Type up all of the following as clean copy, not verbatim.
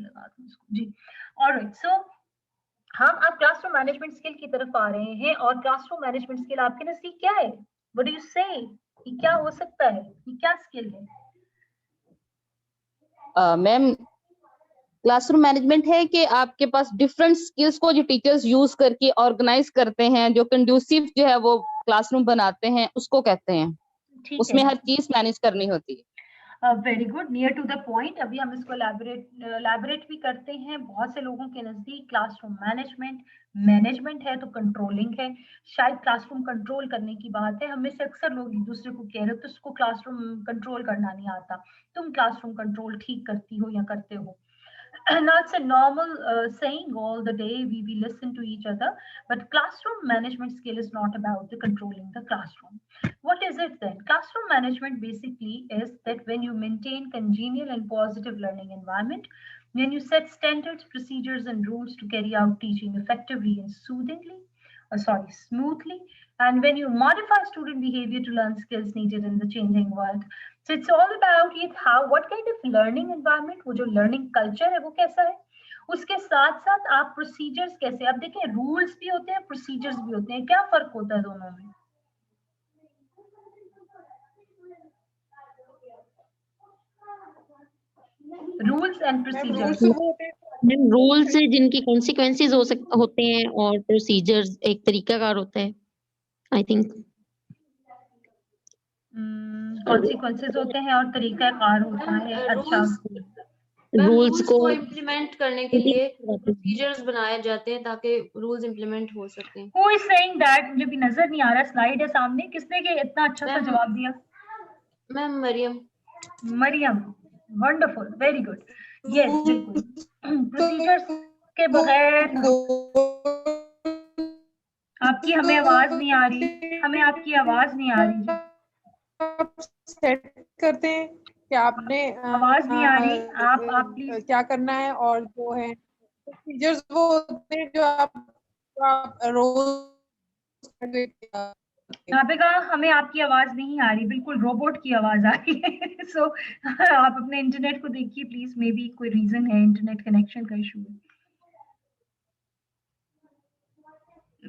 लगा दूं इसको जी। ऑलराइट, सो हम अब क्लासरूम मैनेजमेंट स्किल की तरफ आ रहे हैं, और क्लासरूम मैनेजमेंट स्किल आपके नजदीक क्या है? व्हाट डू यू से, ये क्या हो सकता है, ये क्या स्किल है? मैम, क्लासरूम मैनेजमेंट है कि आपके पास डिफरेंट स्किल्स को जो टीचर्स यूज करके ऑर्गेनाइज करते हैं, जो कंड्यूसिव जो है वो क्लासरूम बनाते हैं, उसको कहते हैं। ठीक उसमें है, हर चीज मैनेज करनी होती है। Very good, near to the point. अभी हम इसको elaborate भी करते हैं। बहुत से लोगों के नजदीक क्लासरूम मैनेजमेंट मैनेजमेंट है तो कंट्रोलिंग है। शायद क्लासरूम कंट्रोल करने की बात है। हम में से अक्सर लोग एक दूसरे को कह रहे हो तो उसको क्लासरूम कंट्रोल करना नहीं आता, तुम क्लासरूम कंट्रोल ठीक करती हो या करते हो। Now it's a normal saying all the day, we listen to each other, but classroom management skill is not about the controlling the classroom. What is it then? Classroom management basically is that when you maintain congenial and positive learning environment, when you set standards, procedures and rules to carry out teaching effectively and smoothly, and when you modify student behavior to learn skills needed in the changing world. So it's all about it, how, what kind of learning environment, वो जो learning culture है वो कैसा है, उसके साथ साथ आप प्रोसीजर्स कैसे, आप देखें रूल्स भी होते हैं, प्रोसीजर्स भी होते हैं, क्या फर्क होता है दोनों में? Rules and procedures. Ma'am, rules है जिनकी कॉन्सिक्वेंसेस होते हैं, और प्रोसीजर्स एक तरीकाकार होता है, आई थिंक। कॉन्सिक्वेंसेस होते हैं और तरीकाकार होता है। अच्छा, रूल्स को इम्प्लीमेंट करने के लिए प्रोसीजर्स बनाए जाते हैं ताकि रूल्स इम्प्लीमेंट हो सके। Who is saying that? मुझे भी नजर नहीं आ रहा, स्लाइड है सामने, किसने के इतना अच्छा सा जवाब दिया? Ma'am Mariyam. Mariyam, wonderful, very good, yes बिल्कुल। प्रोसीजर्स के बगैर आपकी हमें आवाज नहीं आ रही, हमें आपकी आवाज नहीं आ रही जी। सेट करते हैं कि आपने आवाज नहीं आ रही, आप प्लीज क्या करना है, और जो है प्रोसीजर्स वो होते हैं जो आप रोज यहाँ पे कहा हमें आपकी आवाज नहीं आ रही, बिल्कुल रोबोट की आवाज आ रही है। सो आप अपने इंटरनेट को देखिए प्लीज, मे बी कोई रीजन है, इंटरनेट कनेक्शन का इशू है,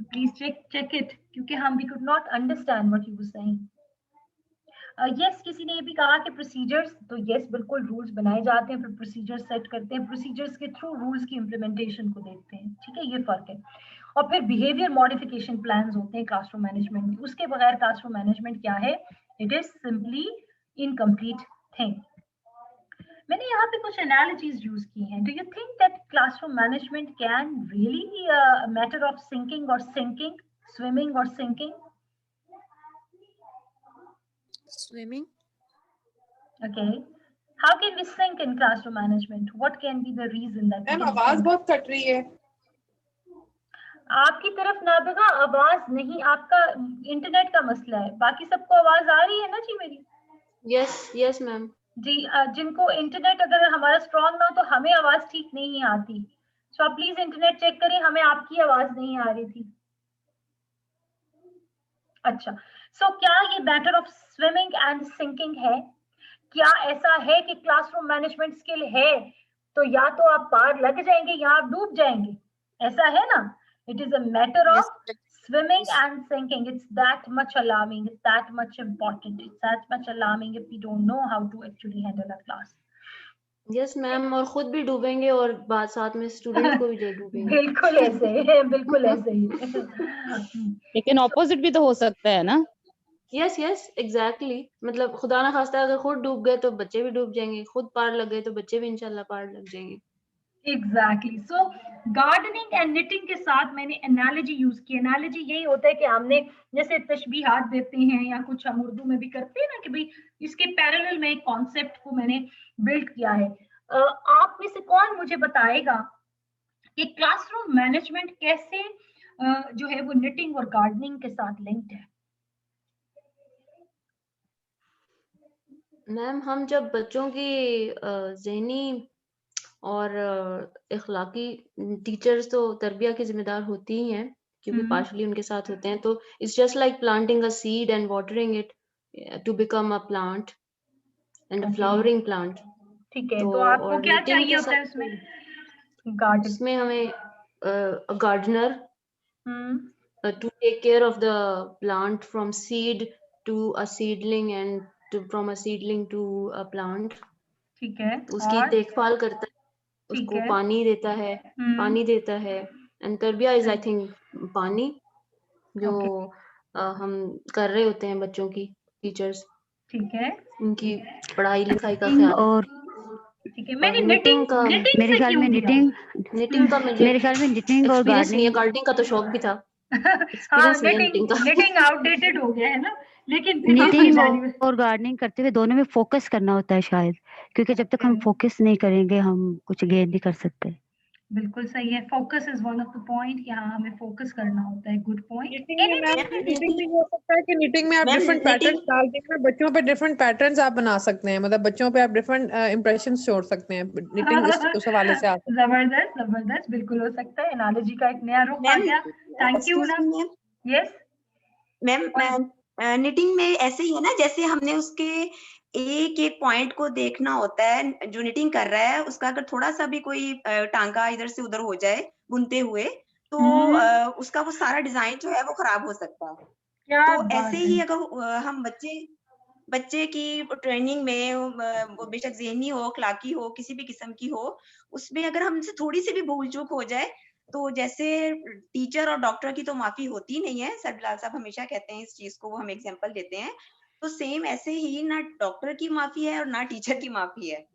प्लीज check it, क्योंकि हम we could not understand what you were saying. Yes, किसी ने ये भी कहा कि प्रोसीजर्स, तो यस बिल्कुल रूल्स बनाए जाते हैं, फिर प्रोसीजर्स सेट करते हैं, प्रोसीजर्स के थ्रू रूल्स की इम्प्लीमेंटेशन को देखते हैं, ठीक है, ये फर्क है। और फिर बिहेवियर मॉडिफिकेशन प्लान्स होते हैं क्लासरूम मैनेजमेंट में, उसके बगैर क्लासरूम मैनेजमेंट क्या है? It is simply incomplete thing. मैंने यहाँ पे कुछ एनालॉजीज यूज की हैं। Do you think that classroom management can really be a matter of sinking और सिंकिंग, स्विमिंग और sinking? Swimming. Okay. How can we sink in classroom management? What can be the reason that? Ma'am आवाज बहुत cut रही है आपकी तरफ। नाबिगा आवाज नहीं, आपका इंटरनेट का मसला है, बाकी सबको आवाज आ रही है ना जी मेरी? यस यस मैम जी, जिनको इंटरनेट अगर हमारा स्ट्रांग ना हो तो हमें आवाज ठीक नहीं आती, सो आप प्लीज इंटरनेट चेक करें, हमें आपकी आवाज नहीं आ रही थी। अच्छा, सो क्या ये matter of swimming and sinking है? क्या ऐसा है कि क्लासरूम मैनेजमेंट स्किल है तो या तो आप पार लग जाएंगे या आप डूब जाएंगे, ऐसा है ना? It is a matter of swimming and sinking. It's that much alarming, it's that much important, it's that much alarming if we don't know how to actually handle a class. Yes ma'am, और खुद भी डूबेंगे और बाद साथ में students को भी जो डूबेंगे। बिल्कुल ऐसे है, बिल्कुल ऐसे ही। लेकिन ऑपोजिट भी तो हो सकता है ना? यस यस एग्जैक्टली, मतलब खुदा ना खास्ता अगर खुद डूब गए तो बच्चे भी डूब जाएंगे, खुद पार लग गए तो बच्चे भी इंशाल्लाह पार लग जाएंगे। Exactly. So gardening and knitting के साथ मैंने एनालॉजी यूज की। एनालॉजी यही होता है कि हमने जैसे तशबीहात देते हैं या कुछ हम उर्दू में भी करते हैं ना कि भाई इसके पैरेलल में एक कॉन्सेप्ट को मैंने बिल्ड किया है। आप में से कौन मुझे बताएगा कि क्लासरूम मैनेजमेंट कैसे जो है वो निटिंग और गार्डनिंग के साथ लिंक्ड है? मैम, हम जब बच्चों की ज़हनी और इखलाकी, टीचर्स तो तरबिया की जिम्मेदार होती ही हैं क्योंकि पार्शली उनके साथ होते हैं, तो it's just like planting a seed and watering it to become a plant and a flowering plant. ठीक है, तो आपको क्या चाहिए होता है उसमें? गार्डन। उसमें हमें gardener to take care of the plant from seed to a seedling and from a seedling to a plant. ठीक है, उसकी और देखभाल करता है, ठीक उसको है, पानी देता है, पानी देता है। एंड तरबिया इज आई थिंक पानी जो हम कर रहे होते हैं बच्चों की, टीचर्स, ठीक है, उनकी पढ़ाई लिखाई का ख्याल। और ठीक है। मैंने knitting का, मेरे ख्याल में knitting का मुझे मेरे ख्याल में knitting और एक्सपीरियंस नहीं है, गार्डनिंग गार्डनिंग का तो शौक भी था, हाँ, एक्सपीरियंस नहीं है knitting का। knitting आउटडेटेड हो गया है ना, लेकिन फिर भी knitting और गार्डनिंग करते हुए दोनों में फोकस करना होता है शायद, क्योंकि जब तक हम फोकस नहीं करेंगे हम कुछ गेन नहीं कर सकते। बिल्कुल सही है, focus is one of the point कि हाँ हमें फोकस करना होता है। Good point. knitting में हो सकता है कि knitting में आप डिफरेंट पैटर्न्स डाल के ना बच्चों पे डिफरेंट पैटर्न्स आप बना सकते हैं, मतलब बच्चों पे आप डिफरेंट इंप्रेशंस छोड़ सकते हैं। knitting उस हवाले से आप जबरदस्त जबरदस्त, बिल्कुल हो सकता है। एनालॉजी का एक नया रुख आ गया। थैंक यू ना। यस मैम, knitting में ऐसे ही है ना, जैसे हमने उसके एक एक पॉइंट को देखना होता है, जो knitting कर रहा है उसका अगर थोड़ा सा भी कोई टांका इधर से उधर हो जाए बुनते हुए, तो उसका वो सारा डिजाइन जो है वो खराब हो सकता है। तो ऐसे ही अगर हम बच्चे की ट्रेनिंग में, वो बेशक ज़हनी हो, अखलाकी हो, किसी भी किस्म की हो, उसमें अगर हमसे थोड़ी सी भी भूल चूक हो जाए, तो जैसे टीचर और डॉक्टर की तो माफी होती नहीं है, सर बिलाल साहब हमेशा कहते हैं इस चीज को, वो हम एग्जांपल देते हैं, तो सेम ऐसे ही ना डॉक्टर की माफी है और ना टीचर की माफी है।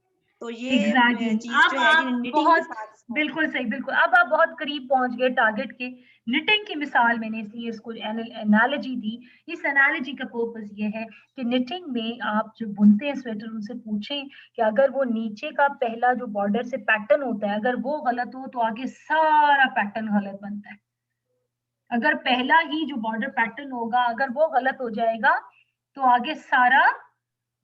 तो ये चीज जो है knitting के साथ बिल्कुल सही, बिल्कुल। अब आप बहुत करीब पहुंच गए टारगेट के। निटिंग की मिसाल मैंने इसलिए इसको एनालॉजी दी। इस एनालॉजी का पर्पस ये है कि निटिंग में आप जो बुनते हैं स्वेटर, उनसे पूछें कि अगर वो नीचे का पहला जो बॉर्डर से पैटर्न होता है, अगर वो गलत हो तो आगे सारा पैटर्न गलत बनता है। अगर पहला ही जो बॉर्डर पैटर्न होगा अगर वो गलत हो जाएगा तो आगे सारा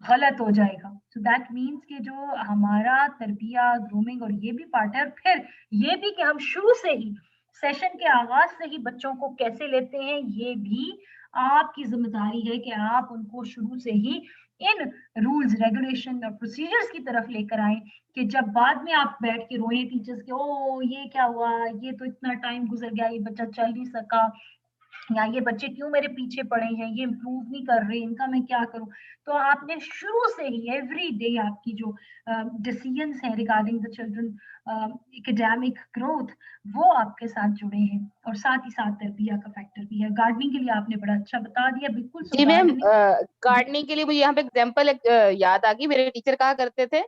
गलत हो जाएगा। सो दैट मीन्स कि जो हमारा तरबिया, ग्रूमिंग और ये भी पार्ट है, और फिर ये भी कि हम शुरू से ही सेशन के आगाज से ही बच्चों को कैसे लेते हैं, ये भी आपकी जिम्मेदारी है कि आप उनको शुरू से ही इन रूल्स, रेगुलेशन और प्रोसीजर्स की तरफ लेकर आए, कि जब बाद में आप बैठ के रोए टीचर्स के, ओ ये क्या हुआ, ये तो इतना टाइम गुजर गया, ये बच्चा चल नहीं सका, या ये बच्चे क्यों मेरे पीछे पड़े हैं, ये इम्प्रूव नहीं कर रहे, इनका मैं क्या करूं। तो आपने शुरू से ही एवरी डे आपकी जो डिसीजंस हैं regarding the children academic growth, वो आपके साथ जुड़े हैं, और साथ ही साथ तरबिया का फैक्टर भी है। गार्डनिंग के लिए आपने बड़ा अच्छा बता दिया, बिल्कुल। जी मैम, गार्डनिंग के लिए मुझे यहाँ पे एग्जाम्पल याद आ गई। मेरे टीचर कहा करते थे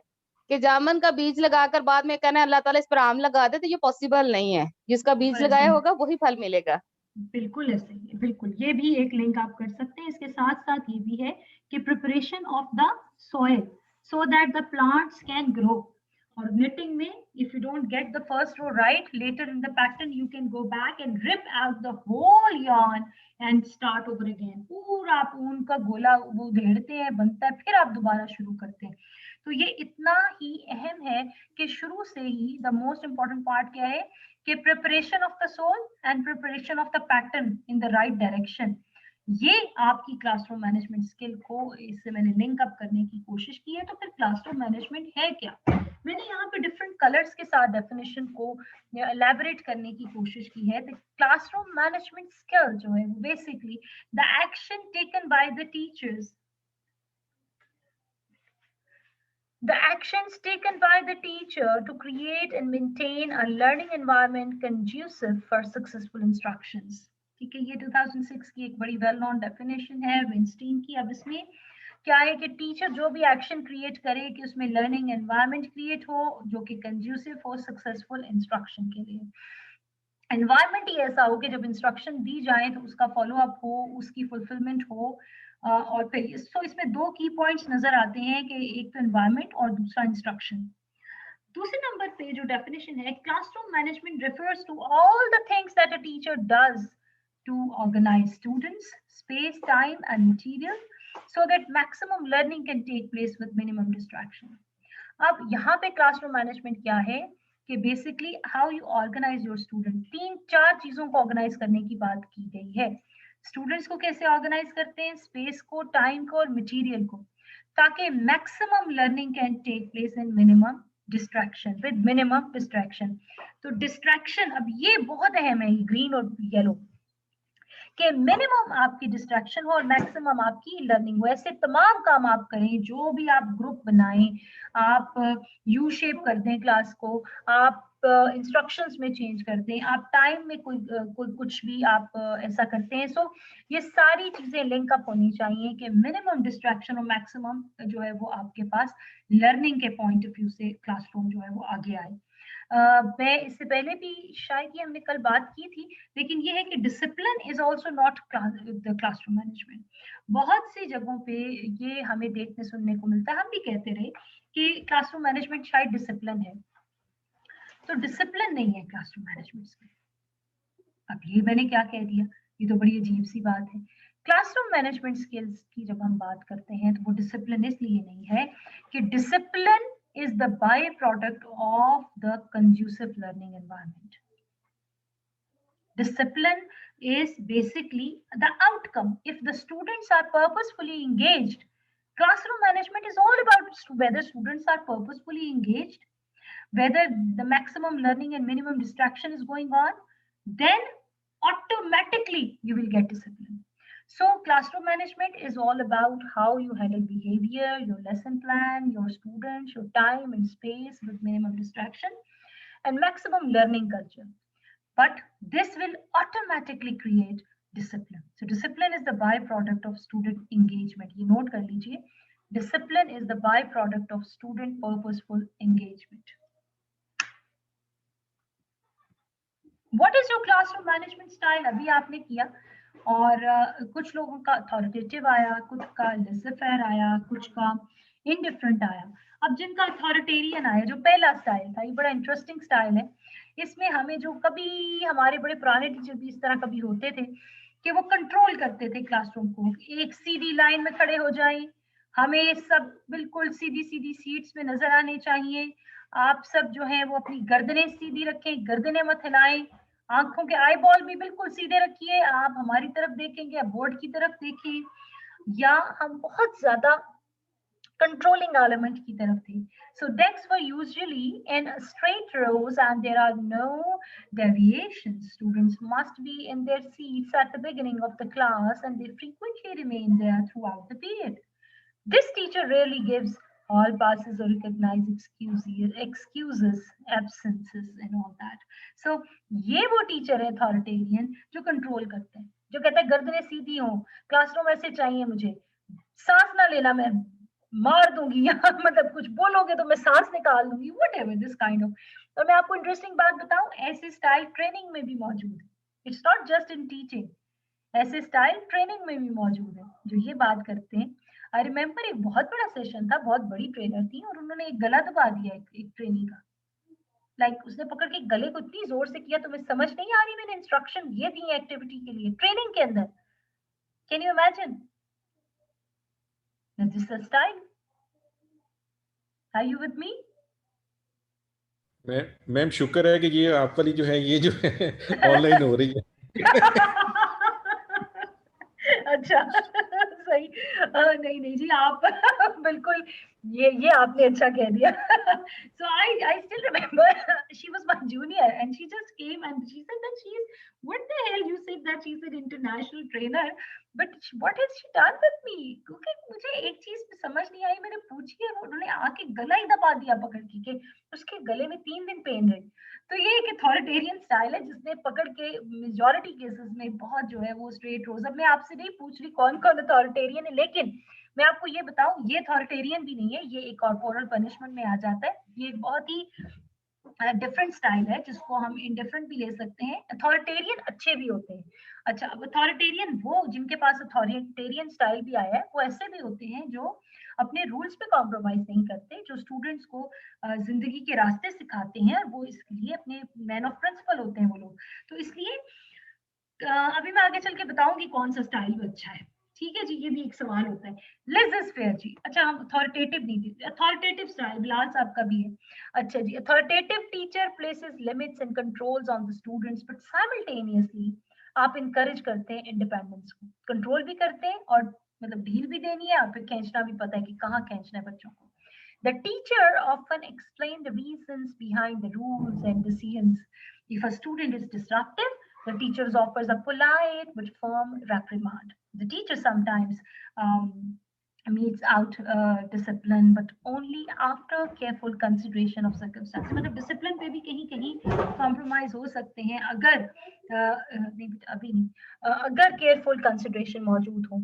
कि जामुन का बीज लगाकर बाद में कहना अल्लाह ताला इस पर आम लगा दे, तो ये पॉसिबल नहीं है। जिसका बीज लगाया होगा वही फल मिलेगा। बिल्कुल ऐसे ही, बिल्कुल। ये भी एक लिंक आप कर सकते हैं। इसके साथ साथ ये भी है कि preparation of the soil so that the plants can grow. और knitting में if you don't get the first row right, later in the pattern you can go back and rip out the whole yarn and start over again। पूरा आप ऊन का गोला वो उधेड़ते हैं, बनता है, फिर आप दोबारा शुरू करते हैं। तो ये इतना ही अहम है कि शुरू से ही द मोस्ट इंपॉर्टेंट पार्ट क्या है कि preparation of the soul and preparation of the pattern in the right direction. ये आपकी क्लासरूम मैनेजमेंट स्किल को इससे मैंने लिंक अप करने की कोशिश की है। तो फिर क्लासरूम मैनेजमेंट है क्या? मैंने यहाँ पे डिफरेंट कलर्स के साथ डेफिनेशन को एलैबोरेट करने की कोशिश की है। तो क्लासरूम मैनेजमेंट स्किल जो है basically the action taken by the teachers, the actions taken by the teacher to create and maintain a learning environment conducive for successful instructions। ठीक है, ये 2006 की एक बड़ी वेल नोन डेफिनेशन है विंस्टीन की। अब इसमें क्या है कि टीचर जो भी एक्शन क्रिएट करे कि उसमें लर्निंग एनवायरनमेंट क्रिएट हो जो कि कंड्यूसिव हो सक्सेसफुल इंस्ट्रक्शन के लिए। एनवायरनमेंट ही ऐसा हो कि जब इंस्ट्रक्शन दी जाए तो उसका फॉलो अप हो, उसकी फुलफिलमेंट हो। और फिर इसमें दो की पॉइंट्स नजर आते हैं कि एक तो एनवायरनमेंट और दूसरा इंस्ट्रक्शन। दूसरे नंबर पे जो डेफिनेशन है, classroom management refers to all the things that a teacher does to organize students, space, time and material so that maximum learning can take place with minimum distraction। अब यहाँ पे classroom management क्या है कि basically how you organise your student. 3-4 चीजों को organise करने की बात की गई है। स्टूडेंट्स को कैसे ऑर्गेनाइज करते हैं, स्पेस को, टाइम को और मटेरियल को, ताकि maximum learning can take place in minimum distraction, with minimum distraction. तो डिस्ट्रैक्शन, अब ये बहुत अहम है, ग्रीन और येलो, कि मिनिमम आपकी डिस्ट्रैक्शन हो और मैक्सिमम आपकी लर्निंग हो। ऐसे तमाम काम आप करें, जो भी आप ग्रुप बनाएं, आप यू शेप कर दें क्लास को, आप इंस्ट्रक्शंस में चेंज कर दें, आप टाइम में कोई कुछ भी आप ऐसा करते हैं। सो ये सारी चीजें लिंक अप होनी चाहिए कि मिनिमम डिस्ट्रैक्शन और मैक्सिमम जो है वो आपके पास लर्निंग के पॉइंट ऑफ व्यू से क्लासरूम जो है वो आगे आए। मैं इससे पहले भी शायद ये हमने कल बात की थी, लेकिन ये है कि discipline is also not the classroom management. बहुत सी जगहों पे ये हमें देखने सुनने को मिलता है, हम भी कहते रहे कि क्लासरूम मैनेजमेंट शायद डिसिप्लिन है, तो डिसिप्लिन नहीं है क्लासरूम मैनेजमेंट में। अब ये मैंने क्या कह दिया, ये तो बड़ी अजीब सी बात है। क्लासरूम मैनेजमेंट स्किल्स की जब हम बात करते हैं तो वो डिसिप्लिन इसलिए नहीं है कि discipline is the byproduct of the conducive learning environment. Discipline is basically the outcome. If the students are purposefully engaged, classroom management is all about whether students are purposefully engaged, whether the maximum learning and minimum distraction is going on, then automatically you will get discipline. So classroom management is all about how you handle behavior, your lesson plan, your students, your time and space with minimum distraction and maximum learning culture. But this will automatically create discipline. So discipline is the byproduct of student engagement. You note kar lijiye, discipline is the byproduct of student purposeful engagement. What is your classroom management style? अभी आपने किया, और कुछ लोगों का authoritative आया, कुछ का लेज़र-फेयर आया, कुछ का इनडिफरेंट आया। अब जिनका अथॉरिटेरियन आया, जो पहला स्टाइल था, ये बड़ा इंटरेस्टिंग स्टाइल है। इसमें हमें जो कभी हमारे बड़े पुराने टीचर भी इस तरह कभी होते थे कि वो कंट्रोल करते थे क्लासरूम को, एक सीधी लाइन में खड़े हो जाएं, हमें सब बिल्कुल सीधी सीधी सीट्स में नजर आने चाहिए, आप सब जो है वो अपनी गर्दनें सीधी रखें, गर्दनें मत हिलाएं, आंखों के आई बॉल भी बिल्कुल सीधे रखिए, आप हमारी तरफ देखेंगे या बोर्ड की तरफ देखें, या हम बहुत ज्यादा controlling element की तरफ थी। So desks were usually in straight rows and there are no deviations. Students must be in their seats at the beginning of the class and they frequently remain there throughout the period. This teacher rarely gives all passes or recognize excuses, absences and all that. So ये वो teacher है authoritarian जो control करते हैं, जो कहता है गर्दनें सीधी हो, क्लासरूम ऐसे चाहिए मुझे, सांस ना लेना, मैं मार दूंगी यहाँ मतलब कुछ बोलोगे तो मैं सांस निकाल दूंगी, व्हाटएवर दिस काइंड ऑफ। तो मैं आपको इंटरेस्टिंग बात बताऊं, ऐसे स्टाइल ट्रेनिंग में भी मौजूद है। It's not just in teaching, ऐसे स्टाइल ट्रेनिंग में भी मौजूद है जो ये बात करते हैं। आई रिमेम्बर एक बहुत बड़ा सेशन था, बहुत बड़ी ट्रेनर थी और उन्होंने एक गला दबा दिया एक ट्रेनी का, लाइक उसने पकड़ के गले को इतनी जोर से किया, तुम्हें समझ नहीं आ रही, मैंने इंस्ट्रक्शन ये दी है एक्टिविटी के लिए ट्रेनिंग के अंदर। Can you imagine this is style? Are you with me? Ma'am शुक्र है कि ये आप वाली जो है ये जो है ऑनलाइन हो रही है। अच्छा सही, नहीं जी आप बिल्कुल ये आपने अच्छा कह दिया। So I still remember she was my junior and she just came and she said that she is, what the hell you said that she's an international trainer, but what has she done with me? क्योंकि मुझे एक चीज समझ नहीं आई, मैंने पूछी है, उन्होंने आके गला ही दबा दिया पकड़ के उसके गले में 3 दिन पेन रही। तो ये एक अथॉरिटेरियन स्टाइल है जिसने पकड़ के मेजॉरिटी केसेस में बहुत जो है वो स्ट्रेट रोज। अब मैं आपसे नहीं पूछ रही कौन कौन अथॉरिटेरियन है, लेकिन मैं आपको ये बताऊं ये अथॉरिटेरियन भी नहीं है, ये एक कॉर्पोरल पनिशमेंट में आ जाता है। ये एक बहुत ही डिफरेंट स्टाइल है जिसको हम इंडिफरेंट भी ले सकते हैं। अथॉरिटेरियन अच्छे भी होते हैं। अच्छा, अब अथॉरिटेरियन वो जिनके पास अथॉरिटेरियन स्टाइल भी आया है वो ऐसे भी होते हैं जो अपने रूल्स पे कॉम्प्रोमाइज नहीं करते, जो स्टूडेंट्स को जिंदगी के रास्ते सिखाते हैं और वो इसके लिए अपने मैन ऑफ प्रिंसिपल होते हैं वो लोग। तो इसलिए अभी मैं आगे चल के बताऊंगी कौन सा स्टाइल अच्छा है। ठीक है जी, ये भी एक सवाल होता है। लेज़र-फेयर जी, अच्छा हम अथॉरिटेटिव नहीं देते, अथॉरिटेटिव स्टाइल बिलाल साहब का भी है। अच्छा जी, authoritative teacher places limits and controls on the students but simultaneously आप इनकरेज करते हैं इंडिपेंडेंस को, कंट्रोल भी करते हैं और मतलब ढील भी देनी है, आपको खींचना भी पता है कि कहाँ खींचना है बच्चों को। The teacher often explains the reasons behind the rules and decisions. If a student is disruptive, the teacher offers a polite but firm reprimand. The teacher sometimes meets out discipline, but only after careful consideration of circumstances. मतलब discipline पे भी कहीं कहीं compromise हो सकते हैं अगर नहीं अभी नहीं अगर careful consideration मौजूद हो.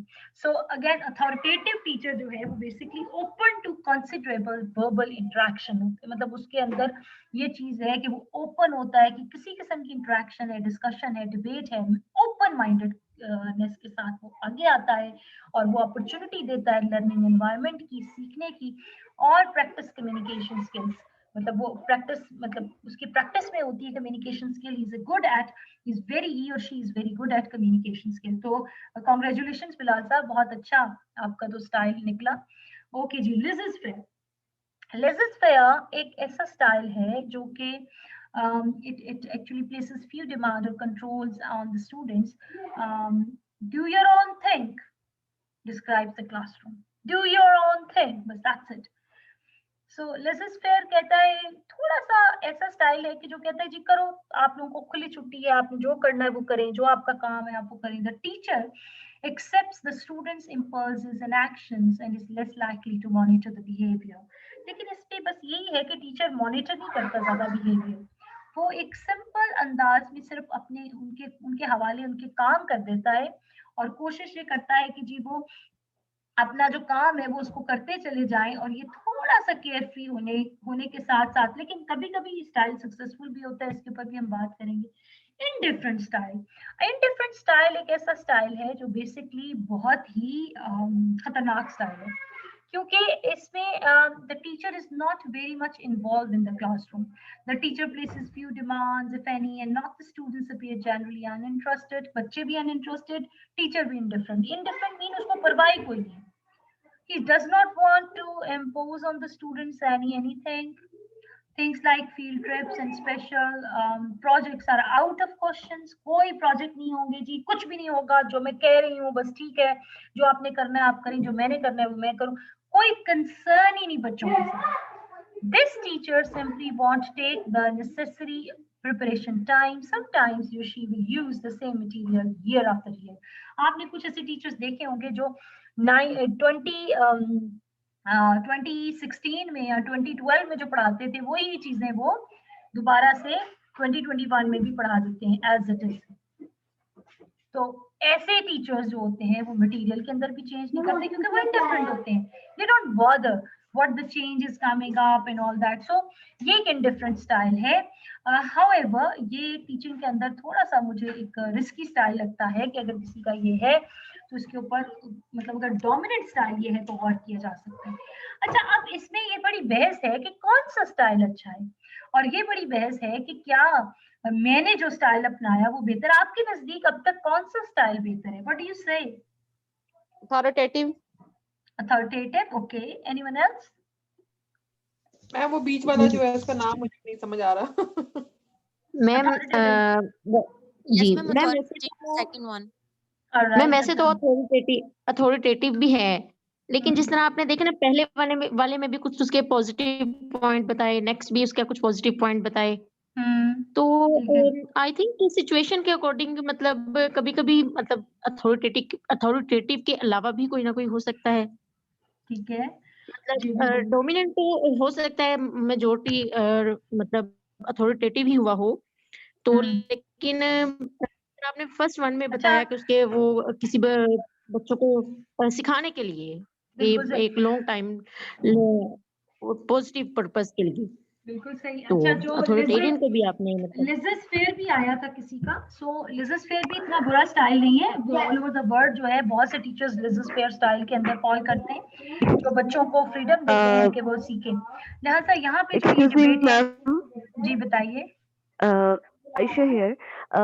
So again, authoritative teacher जो है वो basically open to considerable verbal interaction होते हैं. मतलब उसके अंदर ये चीज है कि वो ओपन होता है कि किसी किस्म की इंटरेक्शन है, डिस्कशन है, डिबेट है, ओपन माइंडेडनेस के साथ वो आगे आता है और वो अपॉर्चुनिटी देता है लर्निंग एनवायरनमेंट की, सीखने की और प्रैक्टिस कम्युनिकेशन स्किल्स. मतलब वो प्रैक्टिस मतलब उसकी प्रैक्टिस में होती है communication skill. He is good at he और she is very good at communication skill. तो कांग्रेचुलेशंस बिलाल साहब, बहुत अच्छा आपका तो स्टाइल निकला. ओके जी, laissez-faire. laissez-faire एक ऐसा स्टाइल है जो कि it actually places few demand or controls on the students. Do your own thing describes the classroom. Do your own thing, but that's it. So laissez-faire कहता है थोड़ा सा ऐसा स्टाइल है कि जो कहता है जी करो, आप लोगों को खुली छुट्टी है, आपने जो करना है वो करें, जो आपका काम है आप वो करें. The teacher accepts the students' impulses and actions and is less likely to monitor the behavior. लेकिन इस पे बस यही है कि टीचर मॉनिटर नहीं करता ज्यादा बिहेवियर. वो एक सिंपल अंदाज में सिर्फ अपने उनके हवाले उनके काम कर देता है और कोशिश ये करता है कि जी वो अपना जो काम है वो उसको करते चले जाएं और ये थोड़ा सा केयर फ्री होने के साथ साथ, लेकिन कभी कभी स्टाइल सक्सेसफुल भी होता है, इसके ऊपर भी हम बात करेंगे. इनडिफरेंट स्टाइल एक ऐसा स्टाइल है जो बेसिकली बहुत ही खतरनाक स्टाइल है क्योंकि इसमें the teacher is not very much involved in the classroom. The teacher places few demands, if any, and not the students appear generally uninterested. बच्चे भी uninterested, teacher भी indifferent. Indifferent mean उसको परवाह ही कोई नहीं. He does not want to impose on the students anything. Things like field trips and special projects are out of questions. कोई project नहीं होंगे जी, कुछ भी नहीं होगा, जो मैं कह रही हूँ बस ठीक है, जो आपने करना है आप करें, जो मैंने करना है वो मैं करूँ. कोई कंसर्न ही नहीं बच्चों के साथ. This teacher simply won't take the necessary preparation time. Sometimes she will use the same material year after year. आपने कुछ ऐसे टीचर्स देखे होंगे जो 2016 में या 2012 में जो पढ़ाते थे वही चीजें वो दोबारा से 2021 में भी पढ़ा देते हैं as it is. तो ऐसे टीचर्स जो होते हैं वो मटेरियल के अंदर भी चेंज नहीं करते क्योंकि वो इंडिफरेंट होते हैं. They don't bother what the change is coming up and all that. So ये एक indifferent style है. However ये टीचिंग के अंदर थोड़ा सा मुझे एक रिस्की स्टाइल लगता है कि अगर किसी का ये है तो इसके ऊपर मतलब अगर डोमिनेंट स्टाइल ये है तो गौर किया जा सकता है. अच्छा, अब इसमें ये बड़ी बहस है कि कौन सा स्टाइल अच्छा है और ये बड़ी बहस है कि क्या मैंने जो स्टाइल अपनाया वो बेहतर. आपके नजदीक अब तक कौन सा स्टाइल बेहतर है? What do you say? Authoritative, okay. Anyone else? मैं वो बीच वाला जो है उसका नाम मुझे नहीं समझ आ रहा. मैम जी मैम वैसे तो अथॉरिटेटिव भी है, लेकिन जिस तरह आपने देखा ना पहले वाले में भी कुछ उसके पॉजिटिव पॉइंट बताए, नेक्स्ट भी उसका कुछ पॉजिटिव पॉइंट बताए. तो आई थिंक सिचुएशन के अकॉर्डिंग मतलब कभी कभी मतलब अथॉरिटेटिव के अलावा भी कोई ना कोई हो सकता है. ठीक है, मतलब डोमिनेंट तो हो सकता है मेजॉरिटी मतलब अथॉरिटेटिव ही हुआ हो तो, लेकिन आपने फर्स्ट वन में बताया कि उसके वो किसी बच्चों को सिखाने के लिए एक लॉन्ग टाइम पॉजिटिव पर्पस के लिए. बिल्कुल सही. तो अच्छा, जो अथॉरिटेरियन को भी आपने laissez-faire भी आया था किसी का. सो laissez-faire भी इतना बुरा स्टाइल नहीं है. ऑल ओवर द वर्ल्ड जो है बहुत से टीचर्स laissez-faire स्टाइल के अंदर फॉल करते हैं जो बच्चों को फ्रीडम देते हैं कि वो सीखें. लिहाजा यहाँ पे जो ये डिबेट है, जी बताइए. आयशा हियर.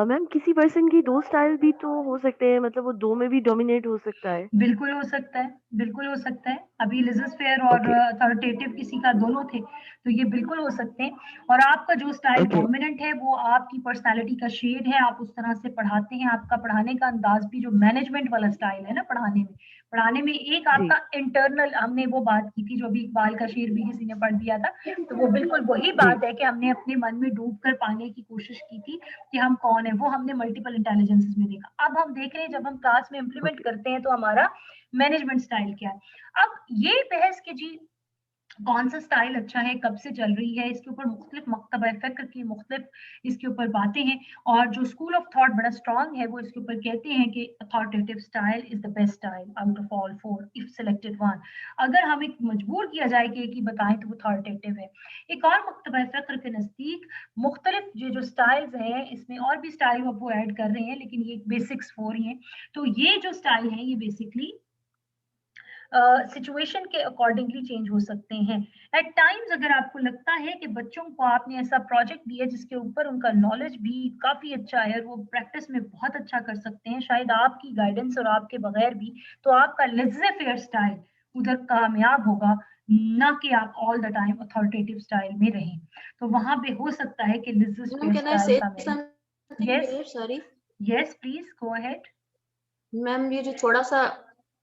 मैम किसी पर्सन की दो स्टाइल भी तो हो सकते हैं, मतलब वो दो में भी डोमिनेट हो सकता है. बिल्कुल हो सकता है, बिल्कुल हो सकता है. अभी laissez-faire और अथॉरिटेटिव किसी का दोनों थे तो ये बिल्कुल हो सकते हैं. और आपका जो स्टाइल डोमिनेंट है वो आपकी पर्सनालिटी का शेड है, आप उस तरह से पढ़ाते हैं. आपका पढ़ाने का अंदाज भी जो मैनेजमेंट वाला स्टाइल है ना, पढ़ाने में। एक आपका इंटरनल, हमने वो बात की थी जो अभी इकबाल का शेर भी किसी ने पढ़ दिया था, तो वो बिल्कुल वही बात है कि हमने अपने मन में डूब कर पाने की कोशिश की थी कि हम कौन है, वो हमने मल्टीपल इंटेलिजेंसेस में देखा। अब हम देख रहे हैं जब हम क्लास में इम्प्लीमेंट करते हैं तो हमारा मैनेजमेंट स्टाइल क्या है। अब ये बहस के जी कौन सा स्टाइल अच्छा है, कब से चल रही है, इसके ऊपर मुख्तलिफ मकतबा फ़िक्र की मुख्तलिफ इसके ऊपर बातें हैं, और जो स्कूल ऑफ थॉट बड़ा स्ट्रॉन्ग है वो इसके ऊपर कहते हैं कि authoritative style is the best style out of all four if selected one. अगर हम एक मजबूर किया जाए कि एक ही बताएं तो वो अथॉरिटेटिव है। एक और मकतबा फ़िक्र के नज़दीक मुख्तलिफ जो स्टाइल्स हैं, इसमें और भी स्टाइल वो ऐड कर रहे हैं, लेकिन ये बेसिक्स 4 ही हैं। तो ये जो स्टाइल है ये बेसिकली सिचुएशन के अकॉर्डिंगली चेंज हो सकते हैं। एट टाइम्स अगर आपको लगता है कि बच्चों को आपने ऐसा प्रोजेक्ट दिया जिसके ऊपर उनका नॉलेज भी काफी अच्छा है और वो प्रैक्टिस में बहुत अच्छा कर सकते हैं, शायद आपकी गाइडेंस और आपके बगैर भी, तो आपका लेज़े फेयर स्टाइल उधर कामयाब होगा, ना कि आप all the time authoritative style में रहें। तो वहां पे हो सकता है कि laissez faire Can I style say कामयाब। something yes here? Sorry. Yes please go ahead. Ma'am, ये जो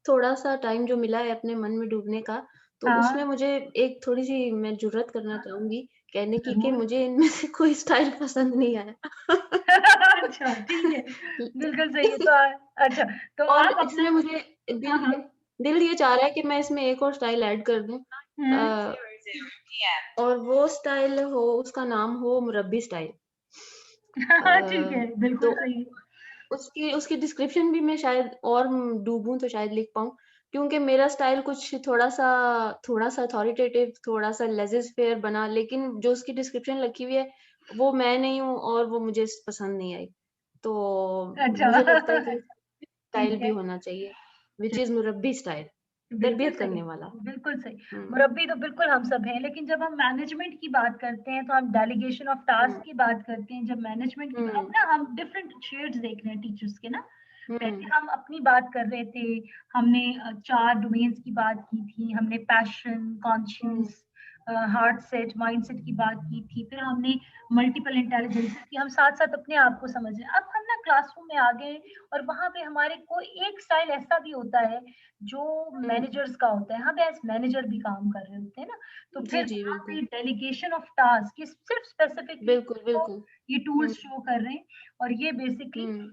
थोड़ा सा टाइम जो मिला है अपने मन में डूबने का, तो उसमें हाँ मुझे एक थोड़ी सी मैं जुर्रत करना चाहूंगी कहने की कि जरूर। मुझे इनमें से कोई स्टाइल पसंद नहीं आया। अच्छा ठीक है, बिल्कुल सही है। तो अच्छा, तो और आप अपना इसमें मुझे हाँ हाँ दिल ये चाह रहा है कि मैं इसमें एक और स्टाइल ऐड कर दूं, हम्म, और वो स्टाइल हो, उसका नाम हो मुरब्बी स्टाइल। ठीक है, बिल्कुल तो सही। उसकी डिस्क्रिप्शन भी मैं शायद और डूबूं तो शायद लिख पाऊं, क्योंकि मेरा स्टाइल कुछ थोड़ा सा अथॉरिटेटिव, थोड़ा सा लेजेस फेयर बना, लेकिन जो उसकी डिस्क्रिप्शन लिखी हुई है वो मैं नहीं हूँ और वो मुझे पसंद नहीं आई। तो मुझे लगता है अच्छा कि स्टाइल ठीक भी है, होना चाहिए, विच इज मुरब्बी स्टाइल, बिल्कुल तरबियत सही, करने वाला। बिल्कुल सही। हम्म मुरब्बी तो बिल्कुल हम सब हैं, लेकिन जब हम मैनेजमेंट की बात करते हैं तो हम डेलीगेशन ऑफ टास्क की बात करते हैं। जब मैनेजमेंट की अब हम्म ना हम डिफरेंट शेड्स देख रहे हैं टीचर्स के ना। हम्म पहले हम अपनी बात कर रहे थे, हमने 4 डोमेन्स की बात की थी, हमने passion, hmm conscious, heart set, mind set की बात की थी, फिर हमने मल्टीपल इंटेलिजेंस की, हम साथ साथ अपने आप को समझ रहे हैं। अब हम ना क्लासरूम में आ गए और वहां पे हमारे कोई एक स्टाइल ऐसा भी होता है जो हम्म, मैनेजर्स का होता है, हम एज मैनेजर भी काम कर रहे होते हैं ना। तो जी फिर जी वहां बिल्कुल पे डेलीगेशन ऑफ टास्क ये सिर्फ स्पेसिफिकली बिल्कुल बिल्कुल। ये हम्म टूल्स शो कर रहे हैं। और ये बेसिकली हम्म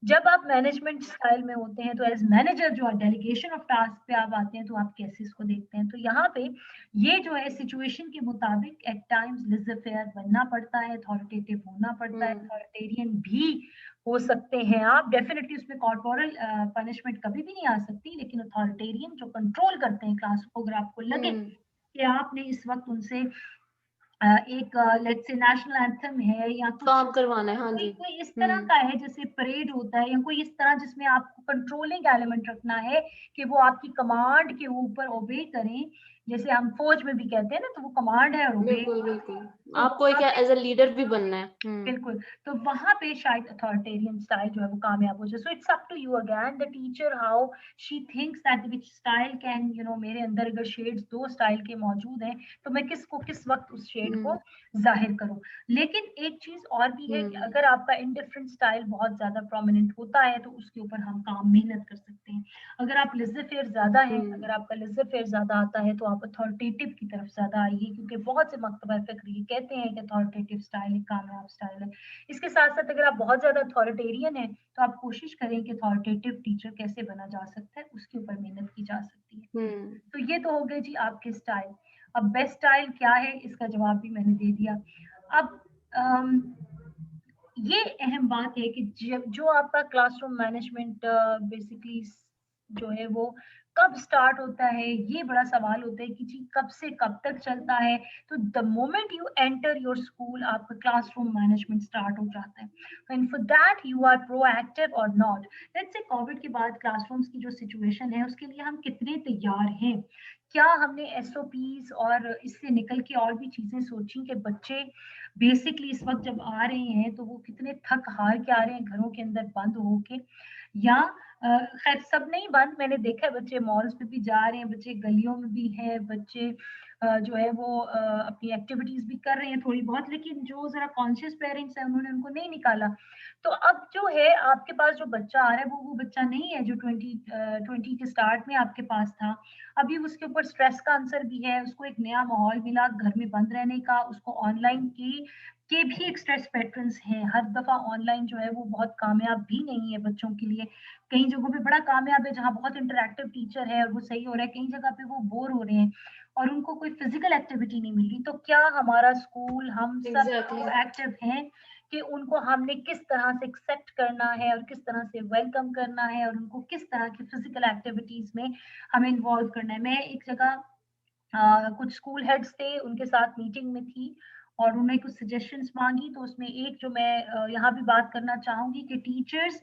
जब आप मैनेजमेंट स्टाइल में होते हैं तो एज मैनेजर जो डेलीगेशन ऑफ टास्क पे आप आते हैं तो आप कैसे इसको देखते हैं। तो यहाँ पे ये जो है सिचुएशन के मुताबिक एट टाइम्स लेज़र फेयर बनना पड़ता है, अथॉरिटेटिव होना पड़ता है, हम्म अथॉरिटेरियन भी हो सकते हैं आप। डेफिनेटली उसमें कॉर्पोरल पनिशमेंट कभी भी नहीं आ सकती, लेकिन अथॉरिटेरियन जो कंट्रोल करते हैं क्लास को, अगर आपको लगे हम्म, कि आपने इस वक्त उनसे एक लेट्स से नेशनल एंथम है या कुछ काम करवाना है, हाँ कोई जी। कोई इस तरह हम्म का है जैसे परेड होता है, या कोई इस तरह जिसमें आपको कंट्रोलिंग एलिमेंट रखना है कि वो आपकी कमांड के ऊपर ओबे करें, जैसे हम फौज में भी कहते हैं ना, तो वो कमांड है और ओबे। बिल्कुल बिल्कुल, तो आपको एक वहां पे एज अ लीडर भी बनना है। बिल्कुल, तो वहां पे शायद अथॉरिटेरियन स्टाइल जो है वो कामयाब हो जाए। So it's up to you again the teacher how she thinks that which style can मेरे अंदर अगर शेड्स 2 स्टाइल के मौजूद हैं तो मैं किसको किस वक्त उस शेड को हम्म जाहिर करूं। लेकिन एक चीज और भी है कि हम्म अगर आपका इंडिफरेंट स्टाइल बहुत ज्यादा प्रोमिनेंट होता है तो उसके ऊपर हम काम मेहनत कर सकते हैं। अगर आप लेज़र फेयर ज्यादा है, अगर आपका लेज़र फेयर ज्यादा आता है तो आप अथॉरिटेटिव की तरफ ज्यादा आइए, क्योंकि बहुत से मकतबा फिक्र ये कहते हैं कि अथॉरिटेटिव स्टाइल एक कामयाब स्टाइल है। इसके साथ साथ अगर आप बहुत ज्यादा अथॉरिटेरियन है तो आप कोशिश करें कि अथॉरिटेटिव टीचर कैसे बना जा सकता है, उसके ऊपर मेहनत की जा सकती है। हम्म तो ये तो हो गए जी आपके स्टाइल। अब बेस्ट स्टाइल क्या है इसका जवाब भी मैंने दे दिया। अब ये अहम बात है कि जो आपका क्लासरूम मैनेजमेंट बेसिकली जो है वो कब स्टार्ट होता है, ये बड़ा सवाल होता है कि जी कब से कब तक चलता है। तो the moment you enter your school आपका क्लासरूम मैनेजमेंट स्टार्ट हो जाता है, and for that you are proactive और नॉट। लेट्स से कोविड के बाद क्लासरूम्स की जो सिचुएशन है उसके लिए हम कितने तैयार हैं, क्या हमने एसओपीज और इससे निकल के और भी चीजें सोची कि बच्चे बेसिकली इस वक्त जब आ रहे हैं तो वो कितने थक हार के आ रहे हैं घरों के अंदर बंद होके, या खैर सब नहीं बंद, मैंने देखा है बच्चे मॉल्स पे भी जा रहे हैं, बच्चे गलियों में भी हैं, बच्चे जो है वो अपनी एक्टिविटीज भी कर रहे हैं थोड़ी बहुत, लेकिन जो जरा कॉन्शियस पेरेंट्स हैं उन्होंने उनको नहीं निकाला। तो अब जो है आपके पास जो बच्चा आ रहा है वो बच्चा नहीं है जो 2020 के स्टार्ट में आपके पास था। अभी उसके ऊपर स्ट्रेस का आंसर भी है, उसको एक नया माहौल मिला घर में बंद रहने का, उसको ऑनलाइन के भी एक स्ट्रेस पैटर्न्स हैं। हर दफा ऑनलाइन जो है वो बहुत कामयाब भी नहीं है बच्चों के लिए। कई जगहों पे बड़ा कामयाब है जहाँ बहुत इंटरैक्टिव टीचर है और वो सही हो रहा है, कई जगह पे वो बोर हो रहे हैं और उनको कोई फिजिकल एक्टिविटी नहीं मिल रही। तो क्या हमारा स्कूल, हम सब एग्जैक्टली एक्टिव हैं कि उनको हमने किस तरह से एक्सेप्ट करना है और किस तरह से वेलकम करना है और उनको किस तरह की फिजिकल एक्टिविटीज में हमें इन्वॉल्व करना है। मैं एक जगह कुछ स्कूल हेड्स थे, उनके साथ मीटिंग में थी और उन्होंने कुछ सजेशंस मांगी। तो उसमें एक जो मैं यहाँ भी बात करना चाहूंगी कि टीचर्स,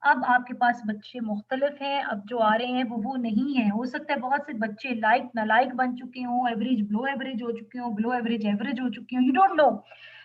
अब आपके पास बच्चे मुख्तलिफ हैं, अब जो आ रहे हैं वो नहीं है। हो सकता है बहुत से बच्चे लाइक नालायक बन चुके हों, एवरेज बिलो एवरेज हो चुके हों, बिलो एवरेज एवरेज हो चुके हों, यू डोंट नो।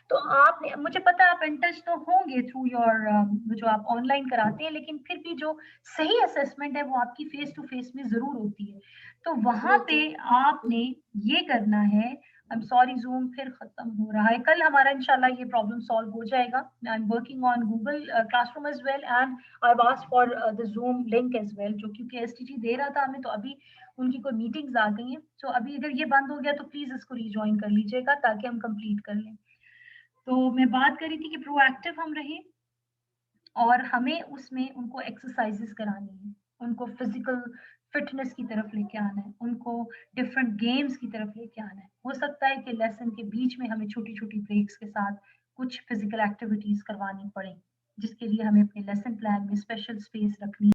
तो आपने, मुझे पता है आप इन टच तो होंगे थ्रू योर जो आप ऑनलाइन कराते हैं, लेकिन फिर भी जो सही असेसमेंट है वो आपकी फेस टू फेस में जरूर होती है। तो वहां पे आपने ये करना है। आई एम सॉरी, जूम फिर खत्म हो रहा है। कल हमारा इंशाल्लाह ये प्रॉब्लम सॉल्व हो जाएगा। I am working on Google classroom as well and I have asked for the Zoom link as well, जो क्योंकि एसटीटी दे रहा था हमें, तो अभी उनकी कोई मीटिंग्स आ गई हैं। तो अभी अगर ये बंद हो गया तो प्लीज इसको रिज्वाइन कर लीजिएगा ताकि हम कंप्लीट कर लें। तो मैं बात कर रही थी कि प्रोएक्टिव हम रहें और हमें उसमें उनको एक्सरसाइजेस करानी है, उनको फिजिकल फिटनेस की तरफ लेके आना है, उनको डिफरेंट गेम्स की तरफ लेके आना है। हो सकता है कि लेसन के बीच में हमें छोटी छोटी ब्रेक्स के साथ कुछ फिजिकल एक्टिविटीज करवानी पड़े, जिसके लिए हमें अपने लेसन प्लान में स्पेशल स्पेस रखनी